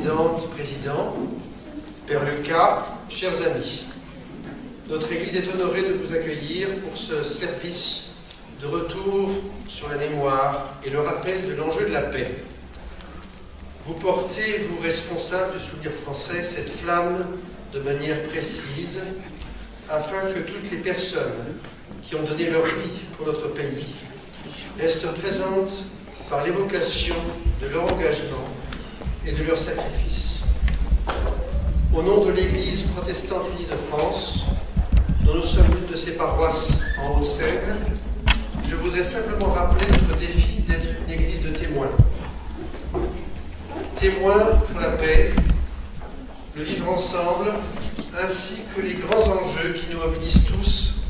Présidente, Président, Père Lucas, chers amis, notre Église est honorée de vous accueillir pour ce service de retour sur la mémoire et le rappel de l'enjeu de la paix. Vous portez, vous responsables du souvenir français, cette flamme de manière précise, afin que toutes les personnes qui ont donné leur vie pour notre pays restent présentes par l'évocation de leur engagement et de leur sacrifice. Au nom de l'Église protestante unie de France, dont nous sommes l'une de ses paroisses en Haute-Seine, je voudrais simplement rappeler notre défi d'être une Église de témoins. Témoins pour la paix, le vivre ensemble, ainsi que les grands enjeux qui nous mobilisent tous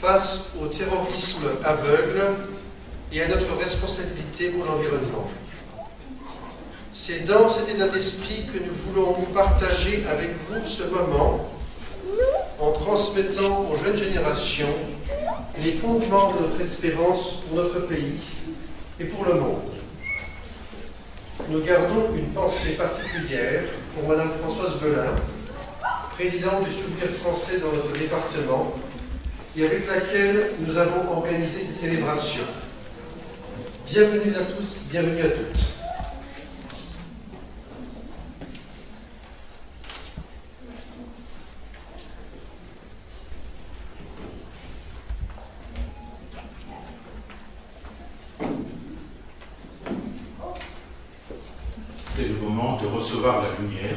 face au terrorisme aveugle et à notre responsabilité pour l'environnement. C'est dans cet état d'esprit que nous voulons partager avec vous ce moment en transmettant aux jeunes générations les fondements de notre espérance pour notre pays et pour le monde. Nous gardons une pensée particulière pour Madame Françoise Belin, présidente du Souvenir français dans notre département, et avec laquelle nous avons organisé cette célébration. Bienvenue à tous, bienvenue à toutes. C'est le moment de recevoir la lumière.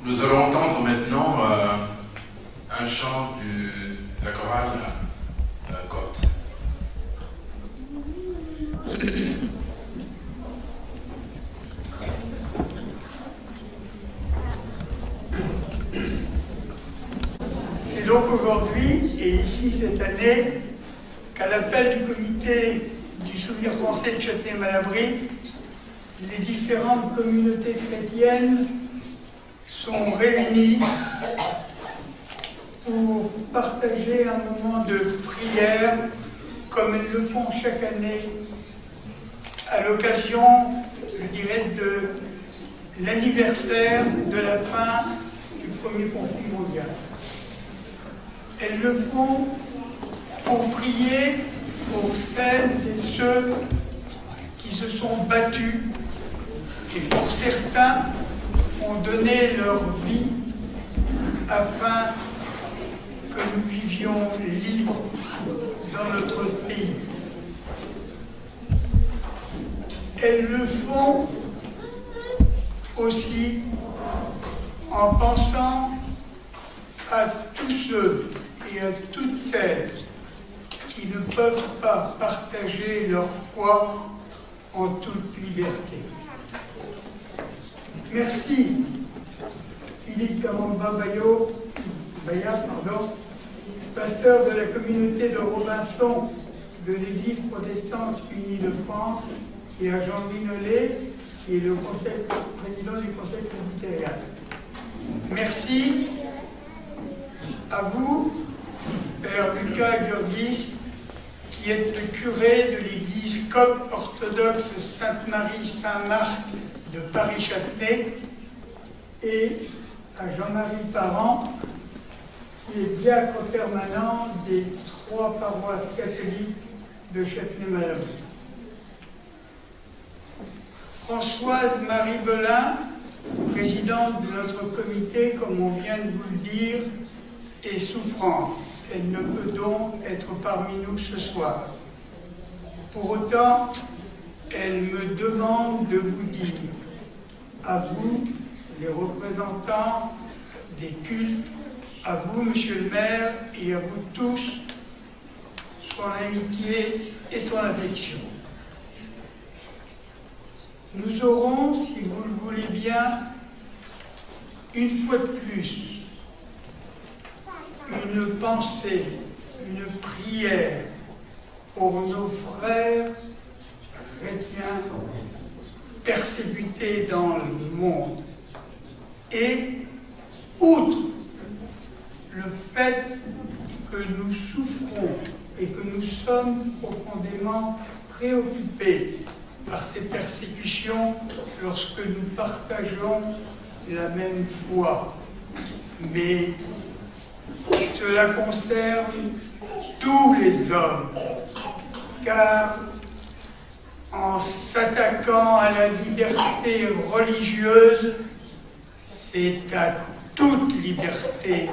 Nous allons entendre maintenant un chant de la chorale Côte. C'est donc aujourd'hui, et ici cette année, qu'à l'appel du comité du Souvenir français de Châtenay-Malabry, les différentes communautés chrétiennes sont réunis pour partager un moment de prière, comme elles le font chaque année, à l'occasion, je dirais, de l'anniversaire de la fin du premier conflit mondial. Elles le font pour prier pour celles et ceux qui se sont battus, et pour certains, ont donné leur vie afin que nous vivions libres dans notre pays. Elles le font aussi en pensant à tous ceux et à toutes celles qui ne peuvent pas partager leur foi en toute liberté. Merci Philippe Bayat, pasteur de la communauté de Robinson de l'Église protestante unie de France, et à Jean-Louis Nollet, qui est le président du Conseil presbytérial. Merci à vous, Père Lucas Gurgis, qui êtes le curé de l'église copte orthodoxe Sainte-Marie-Saint-Marc de Paris-Châtenay, et à Jean-Marie Parent, qui est diacre permanent des 3 paroisses catholiques de Châtenay-Malabry. Françoise Marie Belin, présidente de notre comité, comme on vient de vous le dire, est souffrante. Elle ne peut donc être parmi nous ce soir. Pour autant, elle me demande de vous dire, à vous, les représentants des cultes, à vous, monsieur le maire, et à vous tous, son amitié et son affection. Nous aurons, si vous le voulez bien, une fois de plus, une pensée, une prière pour nos frères chrétiens persécutés dans le monde. Et, outre le fait que nous souffrons et que nous sommes profondément préoccupés par ces persécutions lorsque nous partageons la même foi. Mais cela concerne tous les hommes, car en s'attaquant à la liberté religieuse, c'est à toute liberté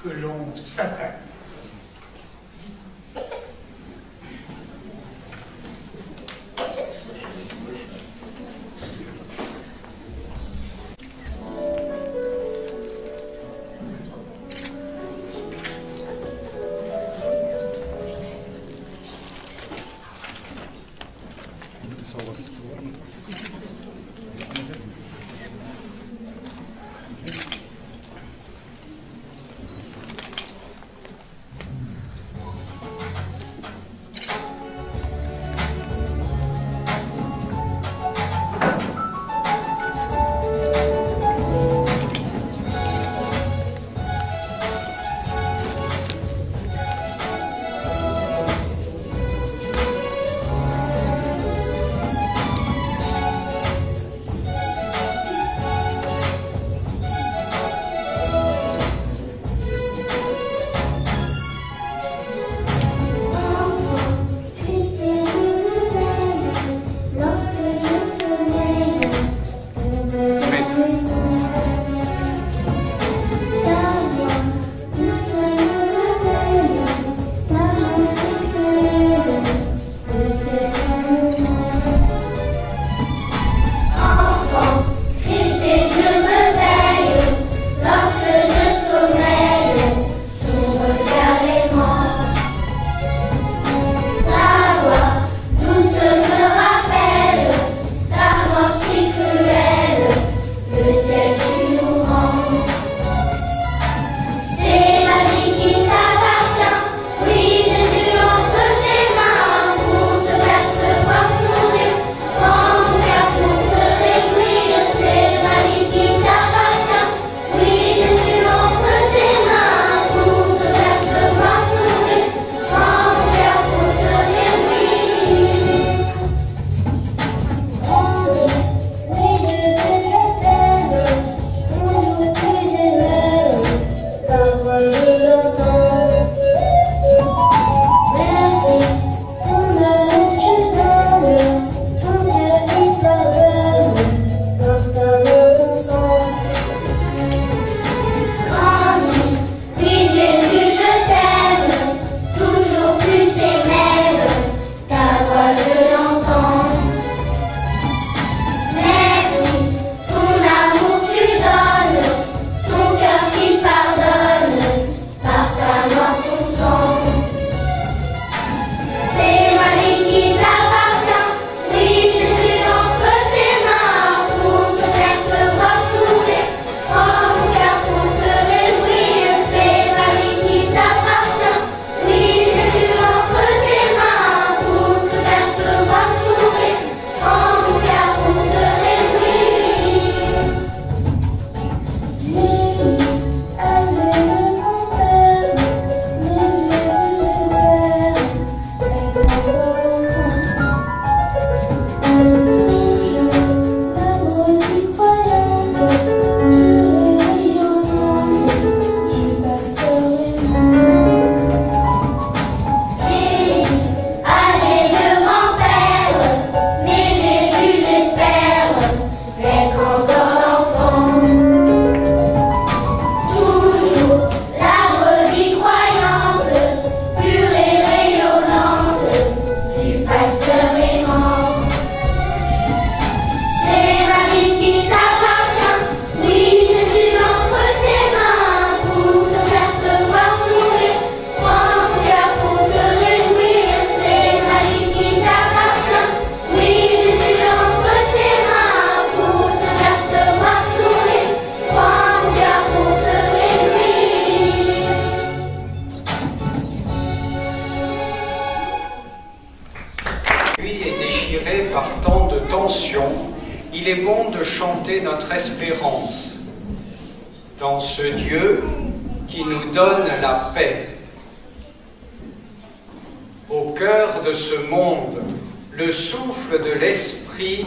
que l'on s'attaque. il est bon de chanter notre espérance dans ce Dieu qui nous donne la paix. Au cœur de ce monde, le souffle de l'Esprit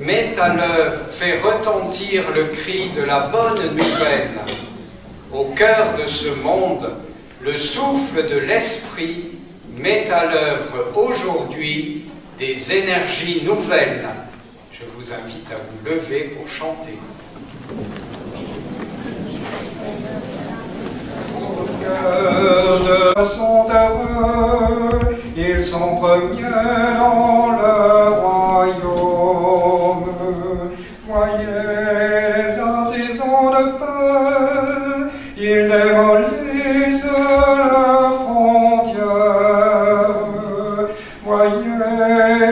met à l'œuvre, fait retentir le cri de la bonne nouvelle. Au cœur de ce monde, le souffle de l'Esprit met à l'œuvre aujourd'hui des énergies nouvelles. Je vous invite à vous lever pour chanter. Au cœur de son heureux, ils sont premiers dans le royaume. Voyez les artisans de paix, ils démolissent leurs frontières. Voyez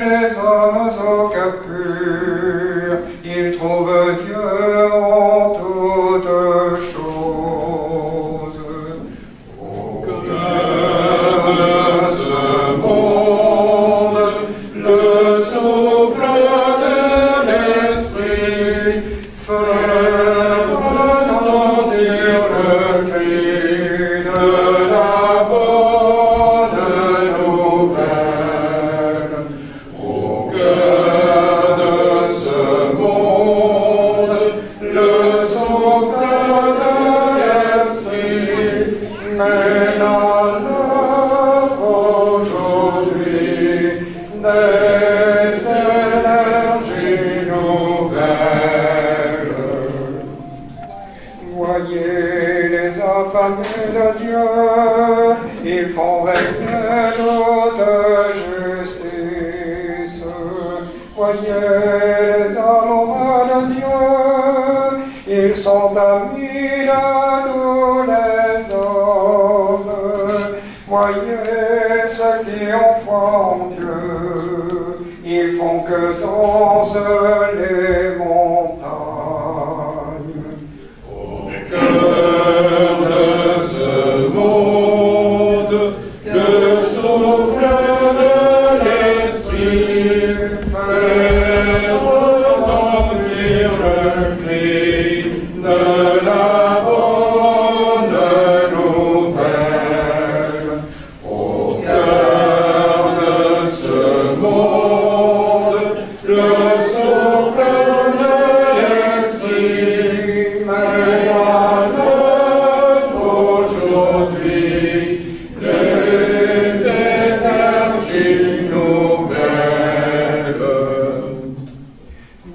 les hommes au cœur pur, ils trouvent Dieu en toutes choses. Au cœur de ce monde, le souffle de l'Esprit fait retentir le cri de la bonne nouvelle. Au cœur de ce monde, le souffle de l'Esprit met à l'œuvre aujourd'hui des énergies nouvelles. Voyez les affamés de Dieu, ils font régner toute justice. Voyez les amoureux de Dieu, ils sont amis de tous les hommes. Voyez ceux qui ont foi en Dieu, ils font que dansent les montagnes. Au cœur de ce monde, le souffle de l'Esprit fait retentir le cri de la bonne nouvelle. Au cœur de ce monde, le souffle de l'Esprit met à l'œuvre aujourd'hui des énergies nouvelles.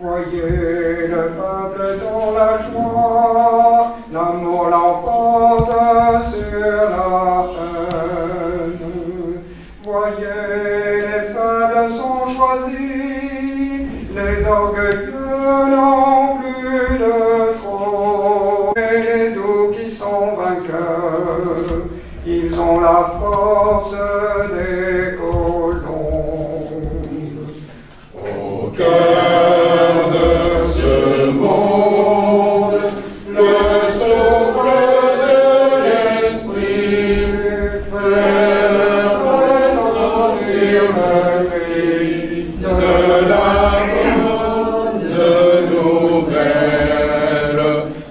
Voyez le peuple dans la joie, l'amour l'emporte sur la haine. Voyez les faibles sont choisis, les orgueilleux n'ont plus de trop. Et les doux qui sont vainqueurs, ils ont la force des colombes. Au cœur de ce monde, le souffle de l'Esprit fait retentir le cri de la bonne nouvelle.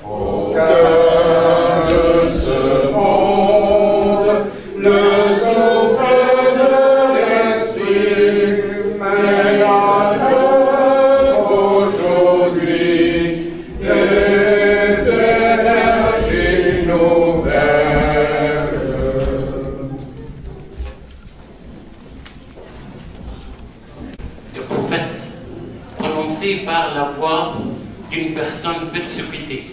Au cœur de ce monde, le souffle de l'Esprit met à l'œuvre aujourd'hui des énergies nouvelles. Le prophète prononcé par la voix d'une personne persécutée.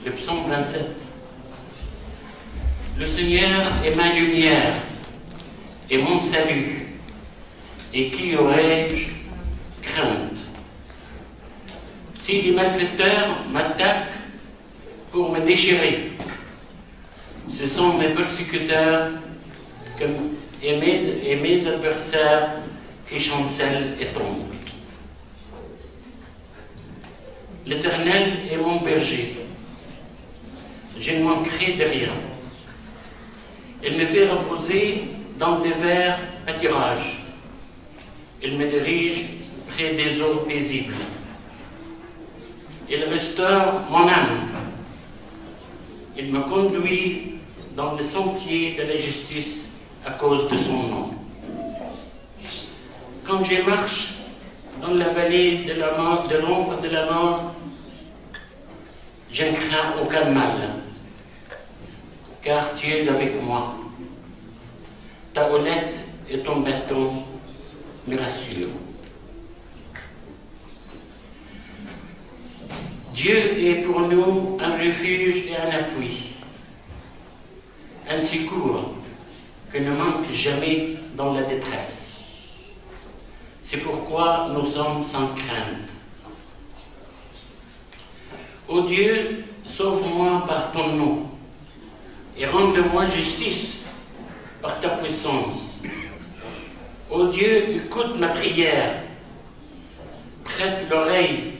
Le psaume 27. Le Seigneur est ma lumière et mon salut, et qui aurais-je crainte? Si les malfaiteurs m'attaquent pour me déchirer, ce sont mes persécuteurs et mes adversaires qui chancellent et tombent. L'Éternel est mon berger, je ne manquerai de rien. Il me fait reposer dans des verts pâturages. Il me dirige près des eaux paisibles. Il restaure mon âme. Il me conduit dans le sentier de la justice à cause de son nom. Quand je marche dans la vallée de l'ombre de la mort, je ne crains aucun mal, car tu es avec moi. Ta houlette et ton bâton me rassurent. Dieu est pour nous un refuge et un appui, un secours qui ne manque jamais dans la détresse. C'est pourquoi nous sommes sans crainte. Ô Dieu, sauve-moi par ton nom et rende-moi justice par ta puissance. Ô Dieu, écoute ma prière, prête l'oreille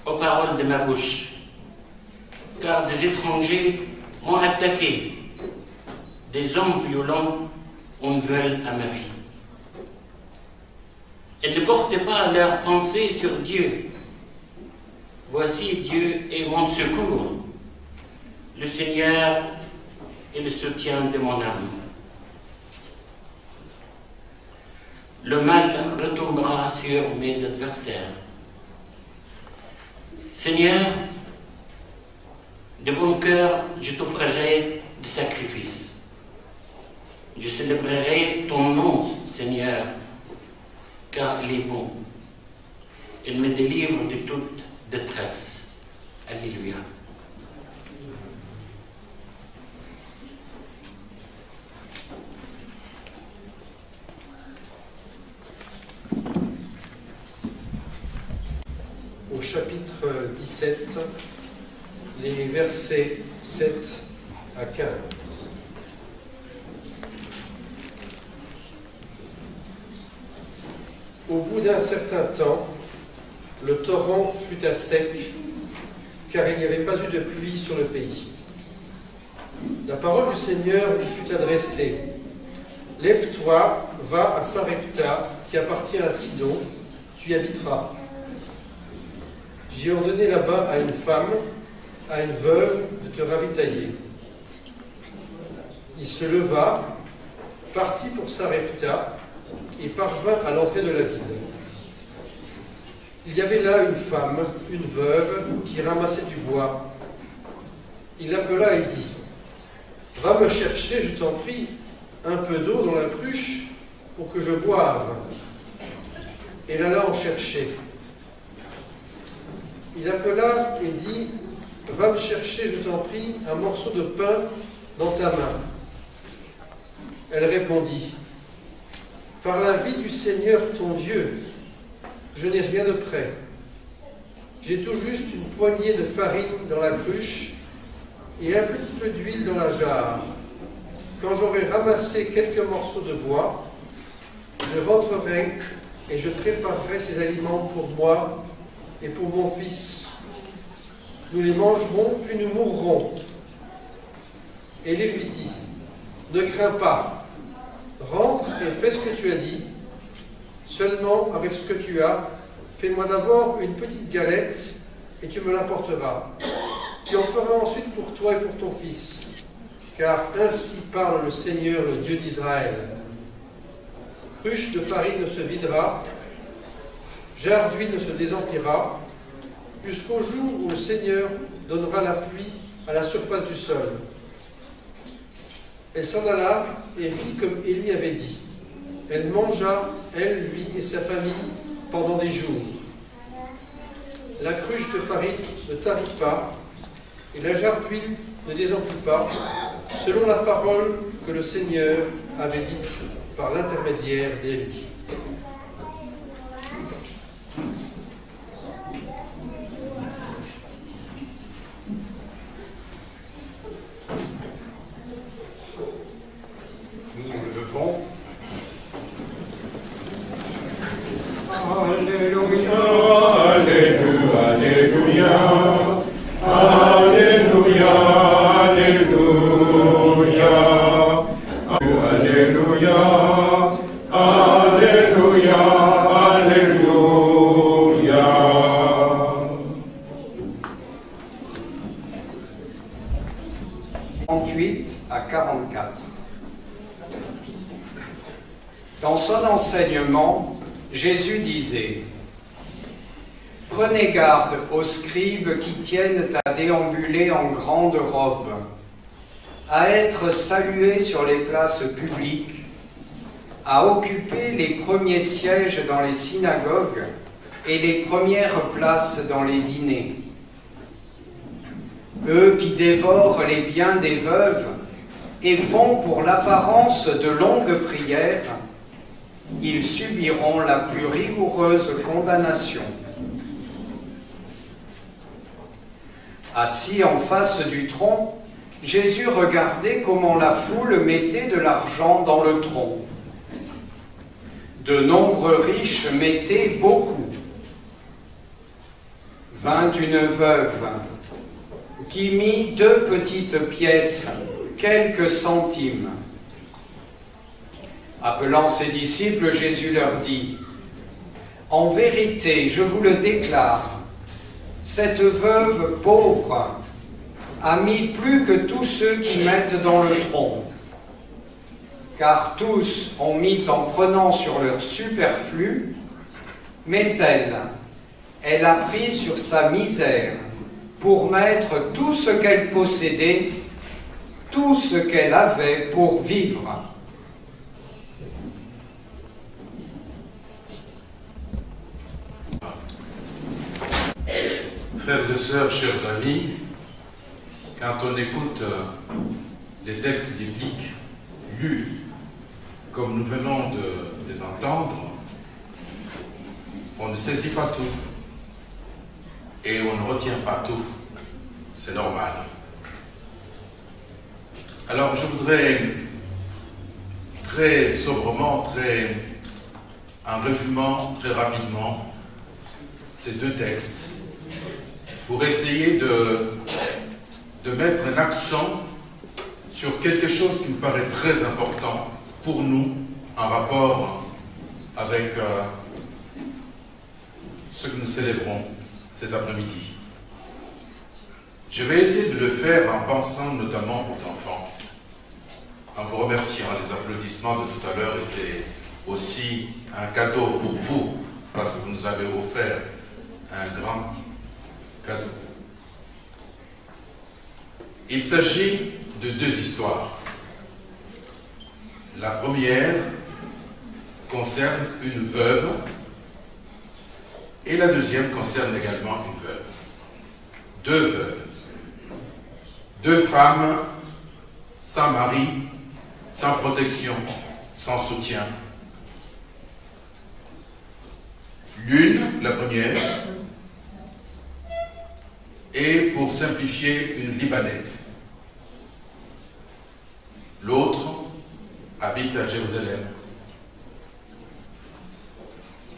aux paroles de ma bouche, car des étrangers m'ont attaqué, des hommes violents en veulent à ma vie. Et ne portez pas leur pensée sur Dieu. Voici Dieu est mon secours, le Seigneur est le soutien de mon âme. Le mal retombera sur mes adversaires. Seigneur, de bon cœur, je t'offrirai des sacrifices. Je célébrerai ton nom, Seigneur, car il est bon. Il me délivre de toute détresse. Alléluia. Au chapitre 17, les versets 7 à 15. Au bout d'un certain temps, le torrent fut à sec, car il n'y avait pas eu de pluie sur le pays. La parole du Seigneur lui fut adressée. « Lève-toi, va à Sarepta, qui appartient à Sidon, tu y habiteras. J'ai ordonné là-bas à une femme, à une veuve, de te ravitailler. » Il se leva, partit pour Sarepta, et parvint à l'entrée de la ville. Il y avait là une femme, une veuve, qui ramassait du bois. Il l'appela et dit, « Va me chercher, je t'en prie, un peu d'eau dans la cruche pour que je boive. » Elle alla en chercher. Il appela et dit, « Va me chercher, je t'en prie, un morceau de pain dans ta main. » Elle répondit, « Par la vie du Seigneur ton Dieu, je n'ai rien de près. J'ai tout juste une poignée de farine dans la cruche et un petit peu d'huile dans la jarre. Quand j'aurai ramassé quelques morceaux de bois, je rentrerai et je préparerai ces aliments pour moi et pour mon fils. Nous les mangerons, puis nous mourrons. » Et il lui dit, « Ne crains pas, rentre et fais ce que tu as dit. Seulement, avec ce que tu as, fais-moi d'abord une petite galette et tu me l'apporteras. Tu en feras ensuite pour toi et pour ton fils, car ainsi parle le Seigneur, le Dieu d'Israël. Cruche de farine ne se videra, jarre d'huile ne se désemplira, jusqu'au jour où le Seigneur donnera la pluie à la surface du sol. » Elle s'en alla et fit comme Élie avait dit. Elle mangea, elle, lui et sa famille, pendant des jours. La cruche de farine ne tarit pas, et la jarre d'huile ne désemplit pas, selon la parole que le Seigneur avait dite par l'intermédiaire d'Élie. Nous le font. Alléluia, Alléluia, Alléluia, Alléluia, Alléluia, Alléluia, Alléluia. l'enseignement, Jésus disait: « Prenez garde aux scribes qui tiennent à déambuler en grande robe, à être salués sur les places publiques, à occuper les premiers sièges dans les synagogues et les premières places dans les dîners. Eux qui dévorent les biens des veuves et font pour l'apparence de longues prières, ils subiront la plus rigoureuse condamnation. » Assis en face du tronc, Jésus regardait comment la foule mettait de l'argent dans le tronc. De nombreux riches mettaient beaucoup. Vint une veuve qui mit 2 petites pièces, quelques centimes. Appelant ses disciples, Jésus leur dit: « En vérité, je vous le déclare, cette veuve pauvre a mis plus que tous ceux qui mettent dans le tronc, car tous ont mis en prenant sur leur superflu, mais elle a pris sur sa misère pour mettre tout ce qu'elle possédait, tout ce qu'elle avait pour vivre. » Frères et sœurs, chers amis, quand on écoute les textes bibliques lus comme nous venons de les entendre, on ne saisit pas tout et on ne retient pas tout. C'est normal. Alors je voudrais très sobrement, en résumant très rapidement ces 2 textes, pour essayer de mettre un accent sur quelque chose qui me paraît très important pour nous en rapport avec ce que nous célébrons cet après-midi. Je vais essayer de le faire en pensant notamment aux enfants, en vous remerciant. Les applaudissements de tout à l'heure étaient aussi un cadeau pour vous, parce que vous nous avez offert un grand cadeau. Il s'agit de 2 histoires. La première concerne une veuve et la deuxième concerne également une veuve. 2 veuves. 2 femmes sans mari, sans protection, sans soutien. L'une, la première, et pour simplifier, une Libanaise. L'autre habite à Jérusalem.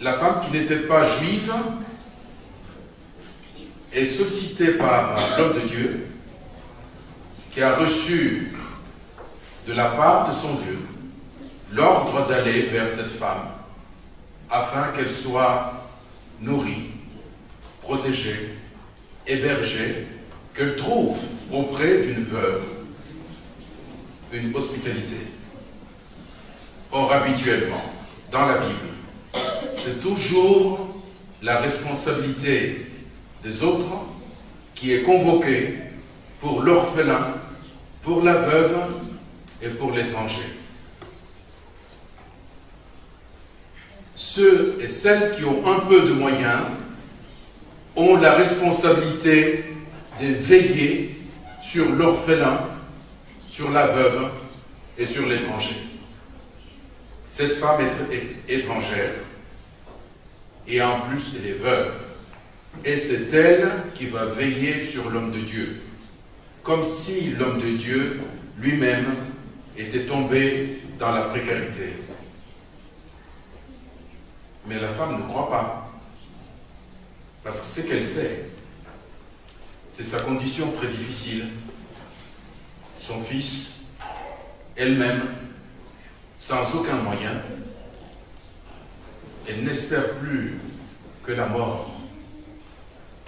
La femme qui n'était pas juive est sollicitée par l'homme de Dieu qui a reçu de la part de son Dieu l'ordre d'aller vers cette femme afin qu'elle soit nourrie, protégée, hébergée, qu'elle trouve auprès d'une veuve une hospitalité. Or, habituellement, dans la Bible, c'est toujours la responsabilité des autres qui est convoquée pour l'orphelin, pour la veuve et pour l'étranger. Ceux et celles qui ont un peu de moyens ont la responsabilité de veiller sur l'orphelin, sur la veuve et sur l'étranger. Cette femme est étrangère et en plus elle est veuve. Et c'est elle qui va veiller sur l'homme de Dieu, comme si l'homme de Dieu lui-même était tombé dans la précarité. Mais la femme ne croit pas, parce que ce qu'elle sait, c'est sa condition très difficile. Son fils, elle-même, sans aucun moyen, elle n'espère plus que la mort,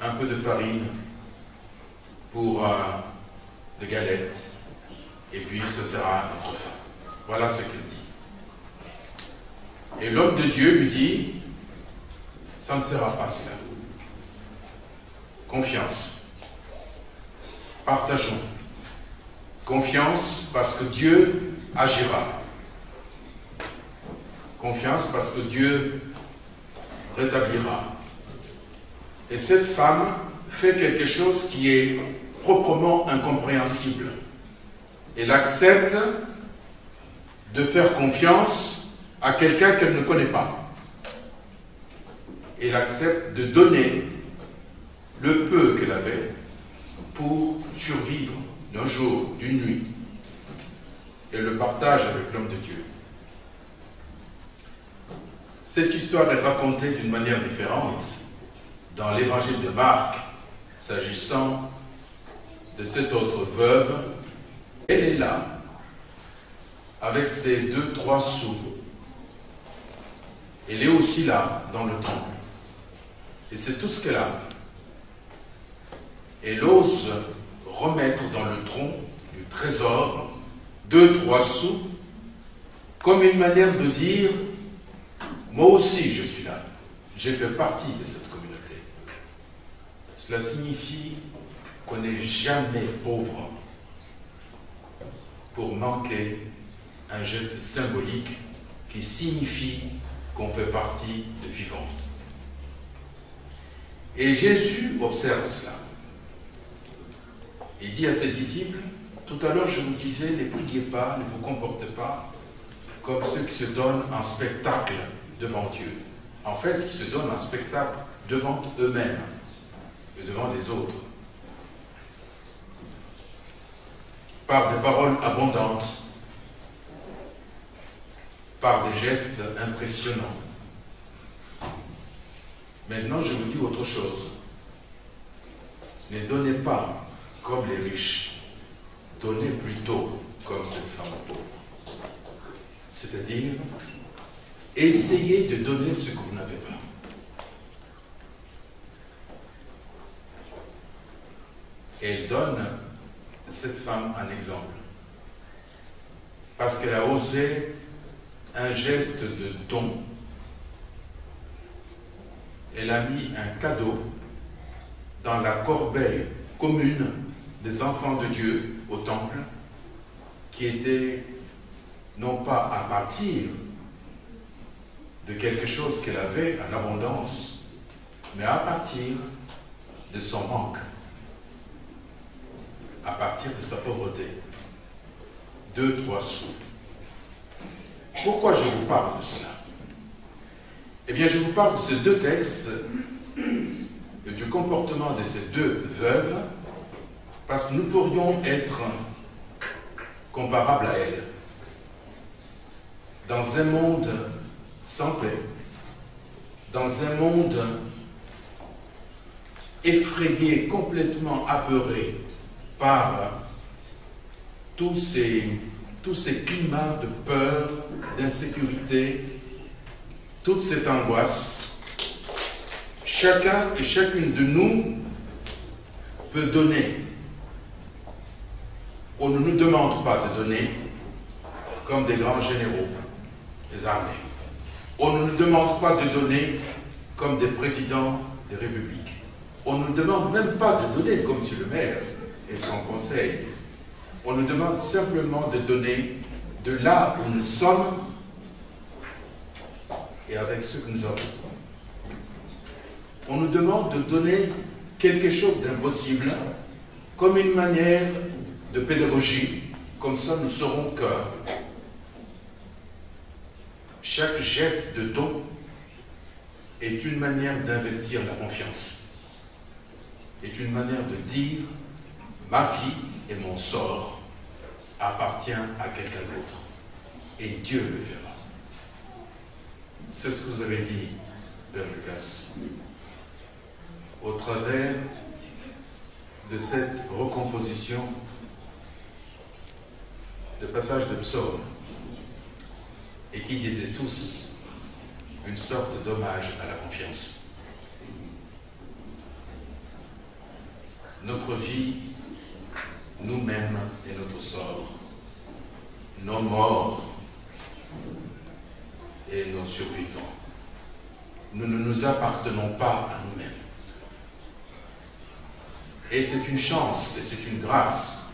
un peu de farine pour de galettes, et puis ce sera notre fin. Voilà ce qu'elle dit. Et l'homme de Dieu lui dit, ça ne sera pas cela. Confiance. Partageons. Confiance parce que Dieu agira. Confiance parce que Dieu rétablira. Et cette femme fait quelque chose qui est proprement incompréhensible. Elle accepte de faire confiance à quelqu'un qu'elle ne connaît pas. Elle accepte de donner le peu qu'elle avait pour survivre d'un jour, d'une nuit. Elle le partage avec l'homme de Dieu. Cette histoire est racontée d'une manière différente dans l'évangile de Marc, s'agissant de cette autre veuve. Elle est là, avec ses 2-3 sous. Elle est aussi là, dans le temple. Et c'est tout ce qu'elle a. Elle ose remettre dans le tronc du trésor 2-3 sous, comme une manière de dire, moi aussi je suis là, j'ai fait partie de cette communauté. Cela signifie qu'on n'est jamais pauvre pour manquer un geste symbolique qui signifie qu'on fait partie de vivants. Et Jésus observe cela. Il dit à ses disciples, tout à l'heure je vous disais, ne priez pas, ne vous comportez pas comme ceux qui se donnent un spectacle devant Dieu. En fait, ils se donnent un spectacle devant eux-mêmes et devant les autres. Par des paroles abondantes, par des gestes impressionnants. Maintenant, je vous dis autre chose. Ne donnez pas comme les riches. Donnez plutôt comme cette femme pauvre. C'est-à-dire, essayez de donner ce que vous n'avez pas. Et elle donne cette femme un exemple. Parce qu'elle a osé un geste de don. Elle a mis un cadeau dans la corbeille commune des enfants de Dieu au temple, qui était non pas à partir de quelque chose qu'elle avait en abondance, mais à partir de son manque, à partir de sa pauvreté. 2-3 sous. Pourquoi je vous parle de cela? Eh bien, je vous parle de ces deux textes, du comportement de ces deux veuves, parce que nous pourrions être comparables à elles. Dans un monde sans paix, dans un monde effrayé, complètement apeuré par tous ces climats de peur, d'insécurité, toute cette angoisse, chacun et chacune de nous peut donner. On ne nous demande pas de donner comme des grands généraux des armées. On ne nous demande pas de donner comme des présidents des républiques. On ne nous demande même pas de donner comme M. le maire et son conseil. On nous demande simplement de donner de là où nous sommes et avec ce que nous avons. On nous demande de donner quelque chose d'impossible comme une manière de pédagogie, comme ça nous saurons que chaque geste de don est une manière d'investir la confiance, est une manière de dire ma vie et mon sort appartient à quelqu'un d'autre et Dieu le fera. C'est ce que vous avez dit, Père Lucas, au travers de cette recomposition de passages de psaumes et qui disaient tous une sorte d'hommage à la confiance. Notre vie, nous-mêmes et notre sort, nos morts et nos survivants. Nous ne nous appartenons pas à nous-mêmes. Et c'est une chance et c'est une grâce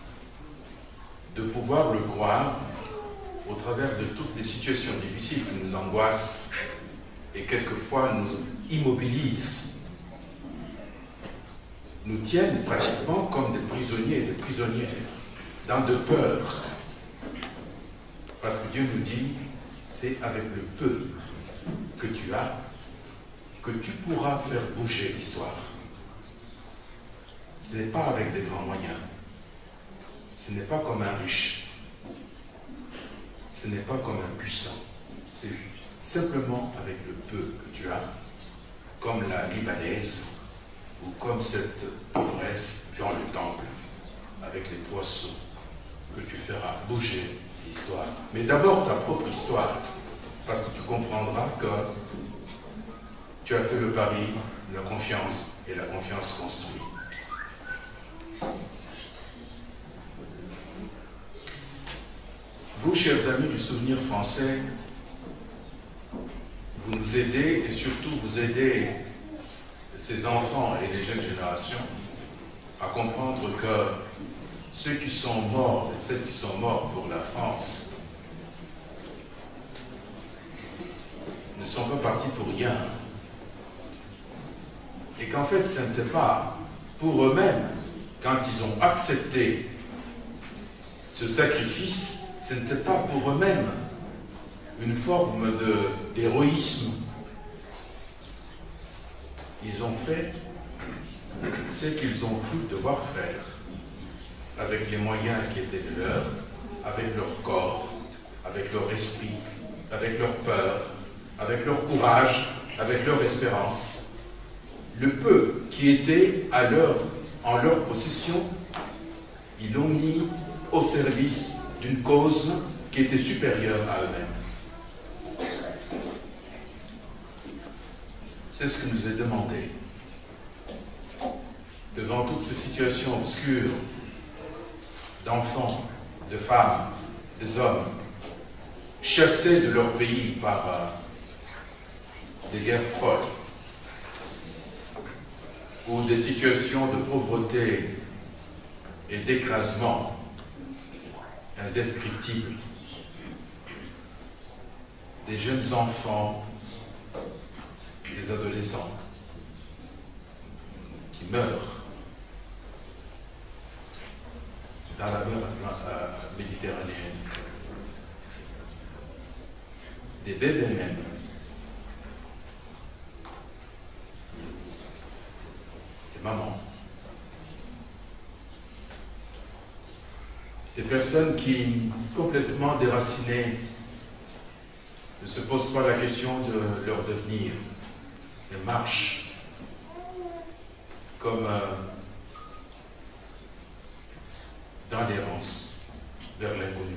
de pouvoir le croire au travers de toutes les situations difficiles qui nous angoissent et quelquefois nous immobilisent, nous tiennent pratiquement comme des prisonniers et des prisonnières, dans de peur. Parce que Dieu nous dit, c'est avec le peu que tu as que tu pourras faire bouger l'histoire. Ce n'est pas avec des grands moyens. Ce n'est pas comme un riche. Ce n'est pas comme un puissant. C'est simplement avec le peu que tu as, comme la Libanaise, ou comme cette pauvresse dans le temple, avec les poissons, que tu feras bouger l'histoire. Mais d'abord ta propre histoire, parce que tu comprendras que tu as fait le pari de la confiance, et la confiance construit. Vous, chers amis du Souvenir français, vous nous aidez, et surtout vous aidez ces enfants et les jeunes générations à comprendre que ceux qui sont morts et celles qui sont morts pour la France ne sont pas partis pour rien. Et qu'en fait, ce n'était pas pour eux-mêmes, quand ils ont accepté ce sacrifice, ce n'était pas pour eux-mêmes une forme d'héroïsme. Ils ont fait ce qu'ils ont cru devoir faire, avec les moyens qui étaient les leurs, avec leur corps, avec leur esprit, avec leur peur, avec leur courage, avec leur espérance. Le peu qui était en leur possession, ils l'ont mis au service d'une cause qui était supérieure à eux-mêmes. C'est ce que nous est demandé. Devant toutes ces situations obscures d'enfants, de femmes, des hommes, chassés de leur pays par des guerres folles, ou des situations de pauvreté et d'écrasement indescriptibles, des jeunes enfants, des adolescents qui meurent dans la mer méditerranéenne, des bébés même, des mamans, des personnes qui, complètement déracinées, ne se posent pas la question de leur devenir, mais marchent comme dans l'errance vers l'inconnu,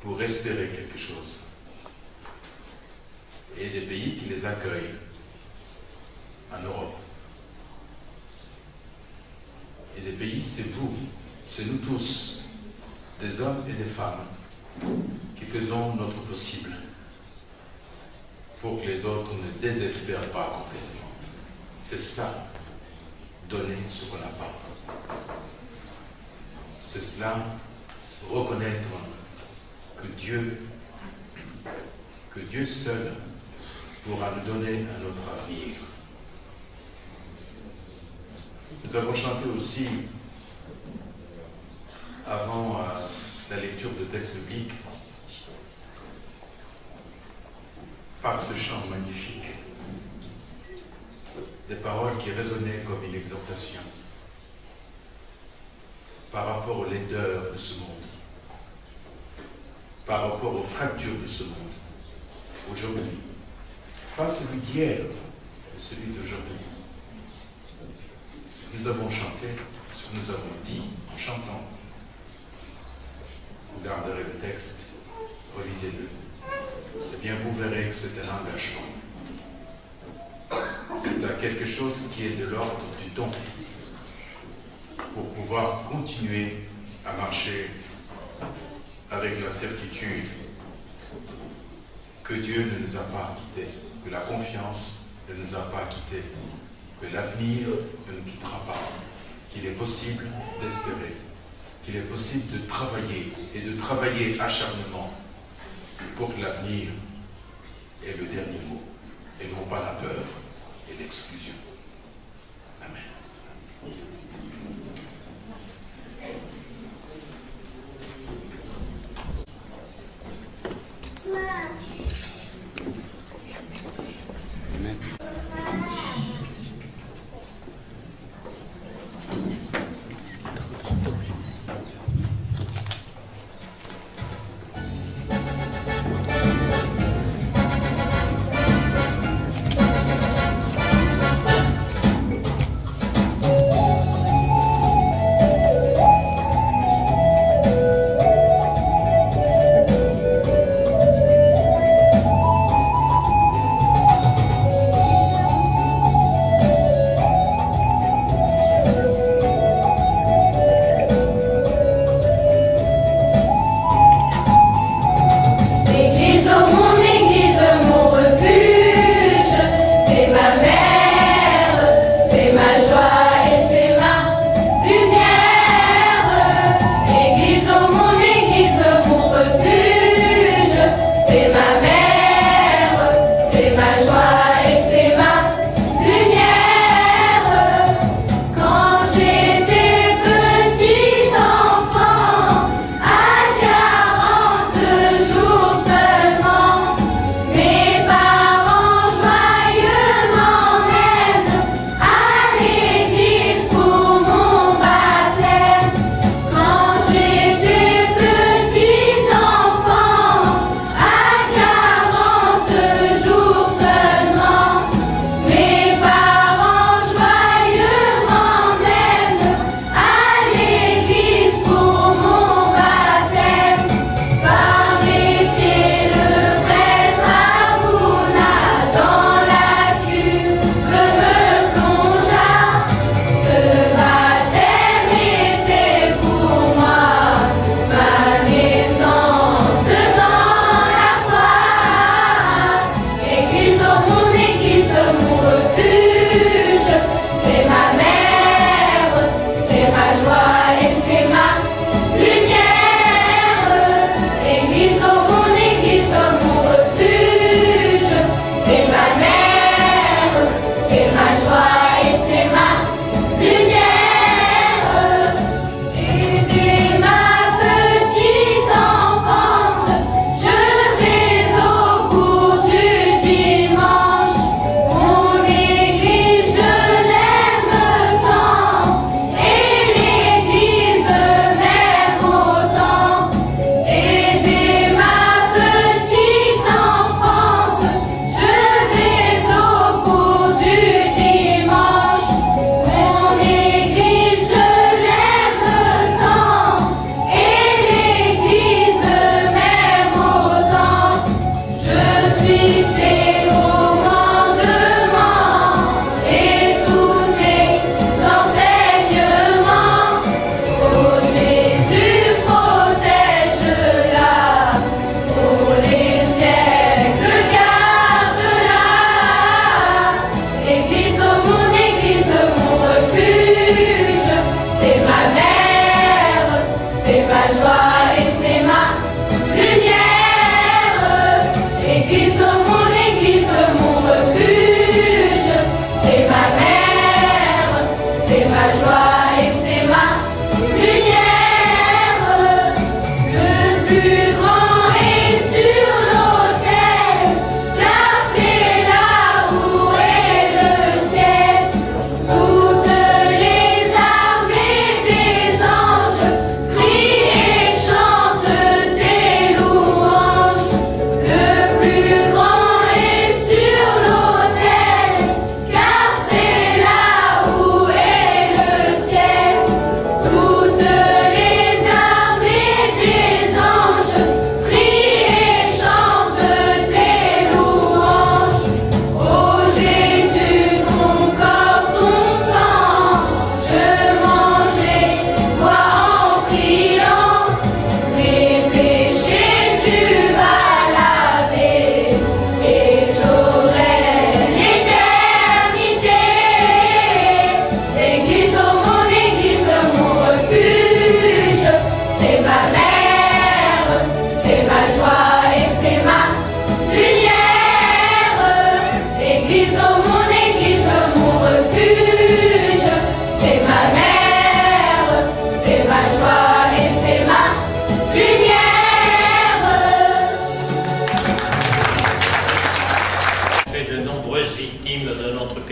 pour espérer quelque chose. Et des pays qui les accueillent en Europe. Et des pays, c'est vous, c'est nous tous, des hommes et des femmes, qui faisons notre possible pour que les autres ne désespèrent pas complètement. C'est ça, donner ce qu'on n'a pas. C'est cela, reconnaître que Dieu seul pourra nous donner un autre avenir. Nous avons chanté aussi, avant la lecture de textes bibliques, par ce chant magnifique, des paroles qui résonnaient comme une exhortation par rapport aux laideurs de ce monde, par rapport aux fractures de ce monde, aujourd'hui. Pas celui d'hier, mais celui d'aujourd'hui. Ce que nous avons chanté, ce que nous avons dit en chantant. Vous garderez le texte, relisez-le. Eh bien, vous verrez que c'est un engagement. C'est quelque chose qui est de l'ordre du don pour pouvoir continuer à marcher avec la certitude que Dieu ne nous a pas quittés, que la confiance ne nous a pas quittés, que l'avenir ne nous quittera pas, qu'il est possible d'espérer, qu'il est possible de travailler et de travailler acharnement pour que l'avenir ait le dernier mot et non pas la peur et l'exclusion. Amen. Mes parents joyeusement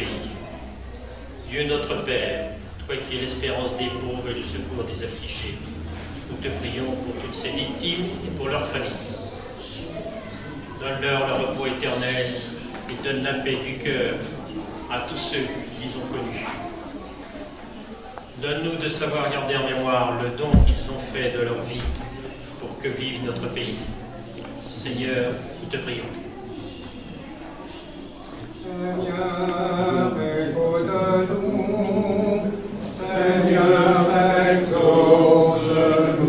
pays. Dieu notre Père, toi qui es l'espérance des pauvres et le secours des affligés, nous te prions pour toutes ces victimes et pour leurs familles. Donne-leur le repos éternel et donne la paix du cœur à tous ceux qui les ont connus. Donne-nous de savoir garder en mémoire le don qu'ils ont fait de leur vie pour que vive notre pays. Seigneur, nous te prions. Seigneur, écoute-nous. Seigneur, exauce-nous.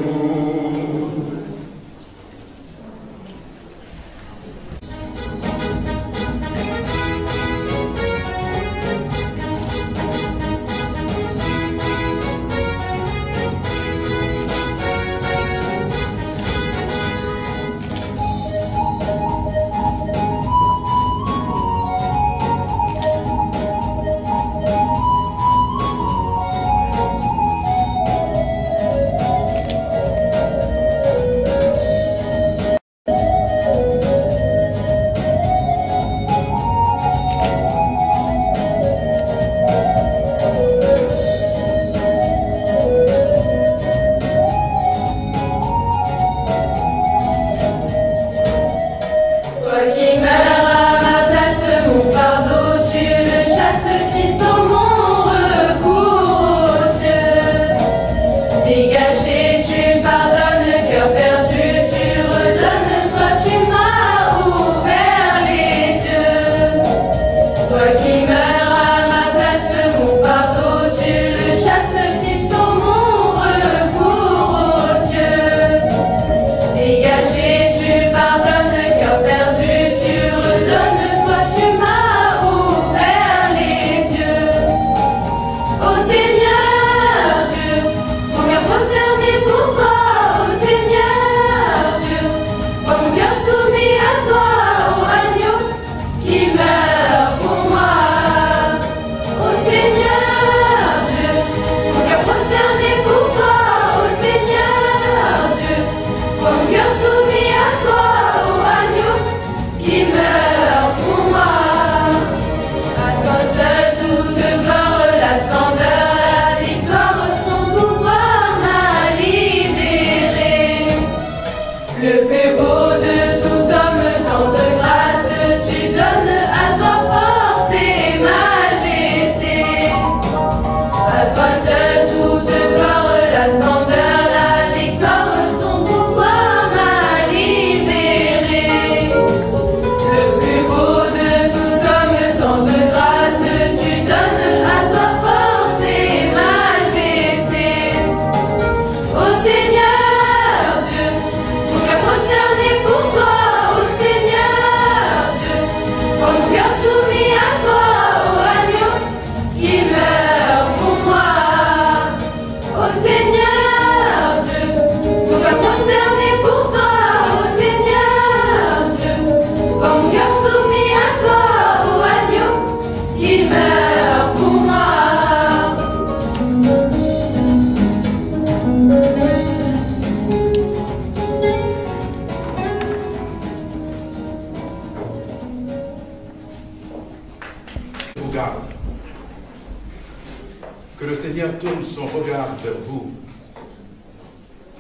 Que le Seigneur tourne son regard vers vous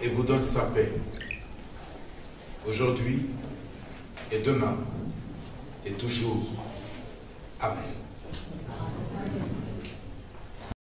et vous donne sa paix, aujourd'hui et demain et toujours. Amen.